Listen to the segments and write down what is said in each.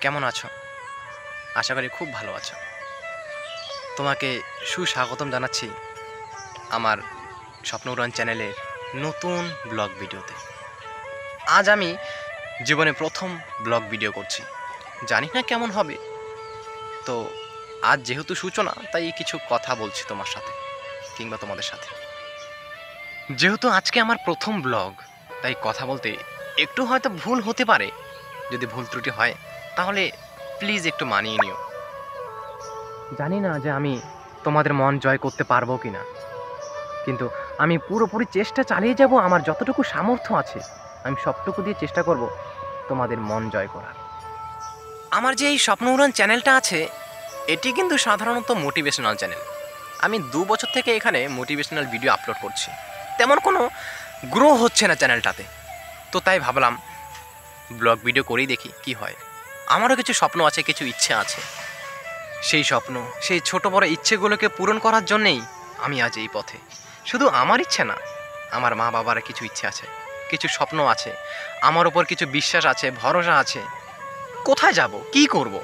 কেমন আছো? আশা করি খুব ভালো আছো। তোমাকে সুস্বাগতম জানাচ্ছি আমার স্বপ্নউড়ান চ্যানেলের নতুন ব্লগ ভিডিওতে। আজ আমি জীবনে প্রথম ব্লগ ভিডিও করছি। জানি না কেমন হবে। তো আজ যেহেতু সূচনা, তাই কিছু কথা বলছি তোমার সাথে কিংবা তোমাদের সাথে। যেহেতু আজকে আমার প্রথম ব্লগ, তাই কথা বলতে একটু হয়তো ভুল হতে পারে। যদি ভুল ত্রুটি হয় তাহলে প্লিজ একটু মানিয়ে নিও। জানি না যে আমি তোমাদের মন জয় করতে পারবো কি না, কিন্তু আমি পুরোপুরি চেষ্টা চালিয়ে যাব। আমার যতটুকু সামর্থ্য আছে আমি সবটুকু দিয়ে চেষ্টা করব তোমাদের মন জয় করার। আমার যে এই স্বপ্ন উড়ান চ্যানেলটা আছে, এটি কিন্তু সাধারণত মোটিভেশনাল চ্যানেল। আমি 2 বছর থেকে এখানে মোটিভেশনাল ভিডিও আপলোড করছি। তেমন কোনো গ্রো হচ্ছে না চ্যানেলটাতে। তো তাই ভাবলাম ব্লগ ভিডিও করেই দেখি কি হয়। আমারও কিছু স্বপ্ন আছে, কিছু ইচ্ছে আছে। সেই স্বপ্ন, সেই ছোট বড় ইচ্ছেগুলোকে পূরণ করার জন্যেই আমি আজ এই পথে। শুধু আমার ইচ্ছে না, আমার মা বাবার কিছু ইচ্ছে আছে, কিছু স্বপ্ন আছে, আমার ওপর কিছু বিশ্বাস আছে, ভরসা আছে। কোথায় যাব, কি করব?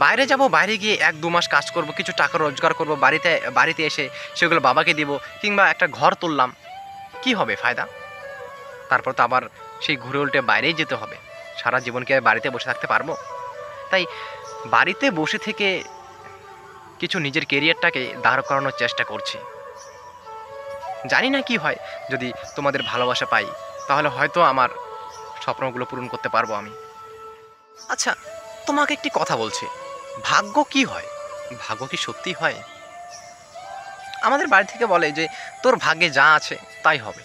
বাইরে যাব, বাইরে গিয়ে 1-2 মাস কাজ করব, কিছু টাকা রোজগার করব, বাড়িতে এসে সেগুলো বাবাকে দিব, কিংবা একটা ঘর তুললাম। কি হবে ফায়দা? তারপর তো আবার সেই ঘুরে উল্টে বাইরেই যেতে হবে। সারা জীবন কি আর বাড়িতে বসে থাকতে পারবো? তাই বাড়িতে বসে থেকে কিছু নিজের কেরিয়ারটাকে দাঁড় করানোর চেষ্টা করছি। জানি না কি হয়। যদি তোমাদের ভালোবাসা পাই তাহলে হয়তো আমার স্বপ্নগুলো পূরণ করতে পারবো আমি। আচ্ছা, তোমাকে একটি কথা বলছি, ভাগ্য কি হয়? ভাগ্য কি সত্যি হয়? আমাদের বাড়ি থেকে বলে যে তোর ভাগ্যে যা আছে তাই হবে।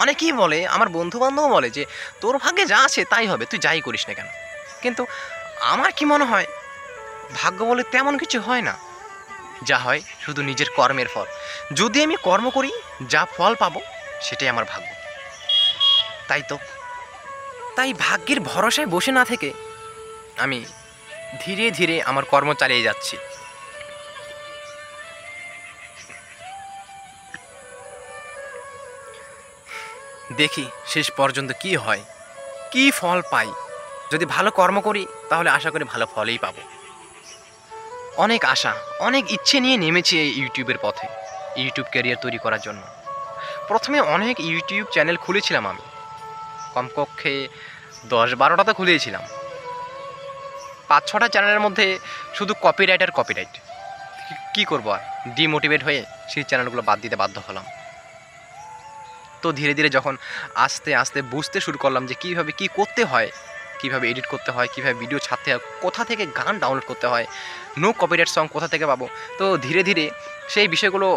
অনেকেই বলে, আমার বন্ধু বান্ধবও বলে যে তোর ভাগ্যে যা আছে তাই হবে, তুই যাই করিস না কেন। কিন্তু আমার কি মনে হয়, ভাগ্য বলে তেমন কিছু হয় না। যা হয় শুধু নিজের কর্মের ফল। যদি আমি কর্ম করি, যা ফল পাবো সেটাই আমার ভাগ্য। তাই ভাগ্যের ভরসায় বসে না থেকে আমি ধীরে ধীরে আমার কর্ম চালিয়ে যাচ্ছি। দেখি শেষ পর্যন্ত কি হয়, কি ফল পাই। যদি ভালো কর্ম করি তাহলে আশা করি ভালো ফলই পাবো। অনেক আশা, অনেক ইচ্ছে নিয়ে নেমেছি এই ইউটিউবের পথে, ইউটিউব ক্যারিয়ার তৈরি করার জন্য। প্রথমে অনেক ইউটিউব চ্যানেল খুলেছিলাম আমি, কমপক্ষে 10-12টা তো খুলেছিলাম। 5-6টা চ্যানেলের মধ্যে শুধু কপিরাইট আর কপিরাইট। কী করবো আর, ডিমোটিভেট হয়ে সেই চ্যানেলগুলো বাদ দিতে বাধ্য হলাম। তো ধীরে ধীরে যখন আস্তে আস্তে বুঝতে শুরু করলাম যে কীভাবে কী করতে হয়, কীভাবে এডিট করতে হয়, কীভাবে ভিডিও ছাড়তে হয়, কোথা থেকে গান ডাউনলোড করতে হয়, নো কপিরাইট সং কোথা থেকে পাবো, তো ধীরে ধীরে সেই বিষয়গুলো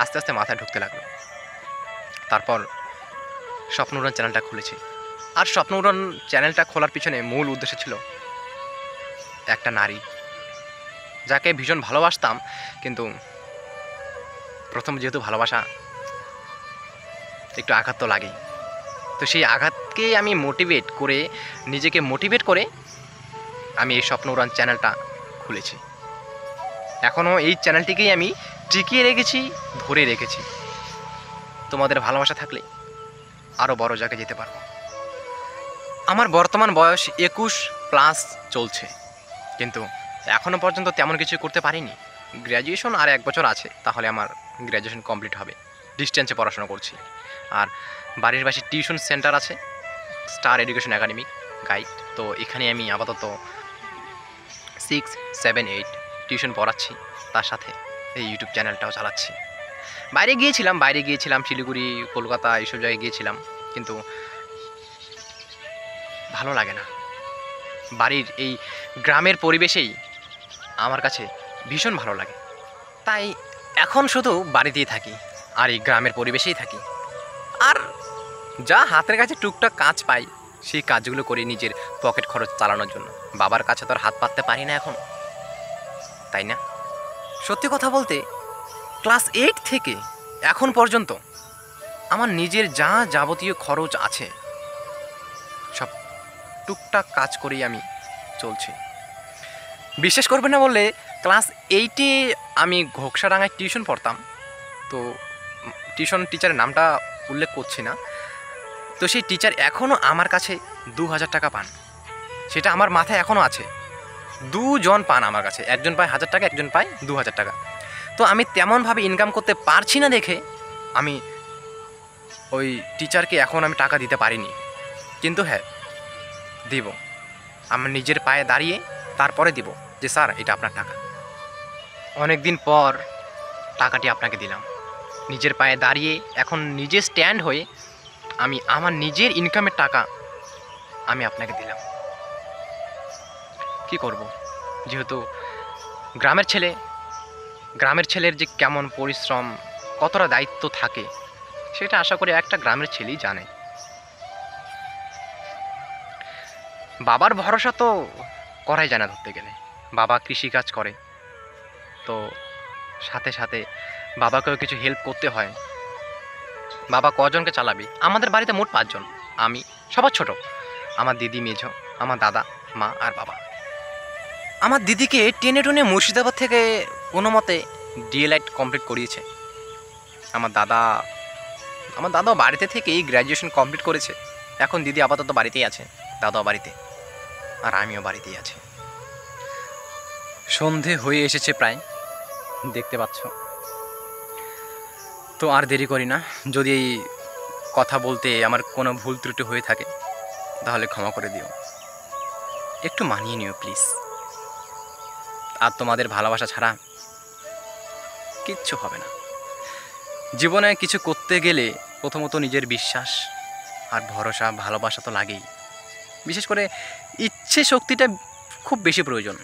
আস্তে আস্তে মাথায় ঢুকতে লাগলো। তারপর স্বপ্ন উড়ান চ্যানেলটা খুলেছি। আর স্বপ্ন উড়ান চ্যানেলটা খোলার পিছনে মূল উদ্দেশ্য ছিল একটা নারী, যাকে ভীষণ ভালোবাসতাম। কিন্তু প্রথম যেহেতু ভালোবাসা, একটু আঘাত তো লাগেই। তো সেই আঘাতকে আমি নিজেকে মোটিভেট করে আমি এই স্বপ্ন উড়ান চ্যানেলটা খুলেছি। এখনও এই চ্যানেলটিকেই আমি টিকিয়ে রেখেছি, ধরে রেখেছি। তোমাদের ভালোবাসা থাকলে আরও বড় জায়গায় যেতে পারবো। আমার বর্তমান বয়স 21+ চলছে, কিন্তু এখনও পর্যন্ত তেমন কিছু করতে পারিনি। গ্র্যাজুয়েশন আর 1 বছর আছে, তাহলে আমার গ্র্যাজুয়েশন কমপ্লিট হবে। ডিস্টেন্সে পড়াশোনা করছি। আর বাড়ির পাশে টিউশন সেন্টার আছে, স্টার এডুকেশন একাডেমি গাইড। তো এখানে আমি আপাতত 6, 7, 8 টিউশন পড়াচ্ছি, তার সাথে এই ইউটিউব চ্যানেলটাও চালাচ্ছি। বাইরে গিয়েছিলাম শিলিগুড়ি, কলকাতা, এইসব জায়গায় গিয়েছিলাম, কিন্তু ভালো লাগে না। বাড়ির এই গ্রামের পরিবেশেই আমার কাছে ভীষণ ভালো লাগে। তাই এখন শুধু বাড়িতেই থাকি আর এই গ্রামের পরিবেশেই থাকি। আর যা হাতের কাছে টুকটাক কাজ পাই, সেই কাজগুলো করি নিজের পকেট খরচ চালানোর জন্য। বাবার কাছে তো আর হাত পাততে পারি না এখন, তাই না? সত্যি কথা বলতে, ক্লাস 8 থেকে এখন পর্যন্ত আমার নিজের যা যাবতীয় খরচ আছে সব টুকটাক কাজ করেই আমি চলছি। বিশ্বাস করবেন না বললে, ক্লাস 8-এ আমি ঘোকসাডাঙ্গায় টিউশন পড়তাম। তো টিউশন টিচারের নামটা উল্লেখ করছি না। তো সেই টিচার এখনও আমার কাছে 2000 টাকা পান। সেটা আমার মাথায় এখনও আছে। দুজন পান আমার কাছে, একজন পায় 1000 টাকা, একজন পায় 2000 টাকা। তো আমি তেমনভাবে ইনকাম করতে পারছি না দেখে আমি ওই টিচারকে এখন আমি টাকা দিতে পারিনি। কিন্তু হ্যাঁ, দিব। আমার নিজের পায়ে দাঁড়িয়ে তারপরে দিব যে স্যার এটা আপনার টাকা। অনেক দিন পর টাকাটি আপনাকে দিলাম, নিজের পায়ে দাঁড়িয়ে এখন নিজে স্ট্যান্ড হয়ে আমি আমার নিজের ইনকামের টাকা আমি আপনাকে দিলাম। কি করব, যেহেতু গ্রামের ছেলের যে কেমন পরিশ্রম, কতটা দায়িত্ব থাকে, সেটা আশা করি একটা গ্রামের ছেলেই জানে। বাবার ভরসা তো করাই যায় না ধরতে গেলে। বাবা কৃষিকাজ করে, তো সাথে সাথে বাবাকেও কিছু হেল্প করতে হয়। বাবা কজনকে চালাবে? আমাদের বাড়িতে মোট 5 জন। আমি সবার ছোট, আমার দিদি, মেঝো, আমার দাদা, মা আর বাবা। আমার দিদিকে টেনে টুনে মুর্শিদাবাদ থেকে কোনো মতে ডিএলএড কমপ্লিট করিয়েছে। আমার দাদাও বাড়িতে থেকেই গ্র্যাজুয়েশন কমপ্লিট করেছে। এখন দিদি আপাতত বাড়িতেই আছে, দাদাও বাড়িতে, আর আমিও বাড়িতেই আছি। সন্ধে হয়ে এসেছে প্রায়, দেখতে পাচ্ছ। তো আর দেরি করি না, যদি এই কথা বলতে আমার কোনো ভুল ত্রুটি হয়ে থাকে তাহলে ক্ষমা করে দিও, একটু মানিয়ে নিও প্লিজ। আর তোমাদের ভালোবাসা ছাড়া কিচ্ছু হবে না। জীবনে কিছু করতে গেলে প্রথমত নিজের বিশ্বাস আর ভরসা, ভালোবাসা তো লাগেই। বিশেষ করে ইচ্ছে শক্তিটা খুব বেশি প্রয়োজন।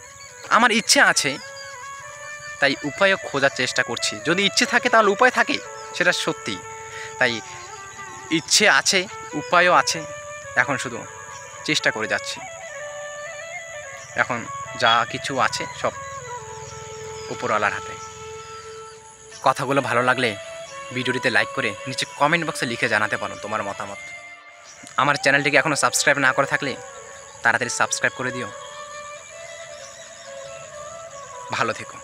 আমার ইচ্ছে আছে, তাই উপায়ও খোঁজার চেষ্টা করছি। যদি ইচ্ছে থাকে তাহলে উপায় থাকে, সেটা সত্যি। তাই ইচ্ছে আছে, উপায়ও আছে, এখন শুধু চেষ্টা করে যাচ্ছি। এখন যা কিছু আছে সব উপরওয়ালার হাতে। কথাগুলো ভালো লাগলে ভিডিওটিতে লাইক করে নিচে কমেন্ট বক্সে লিখে জানাতে পারো তোমার মতামত। আমার চ্যানেলটিকে এখনও সাবস্ক্রাইব না করে থাকলে তাড়াতাড়ি সাবস্ক্রাইব করে দিও। ভালো থেকো।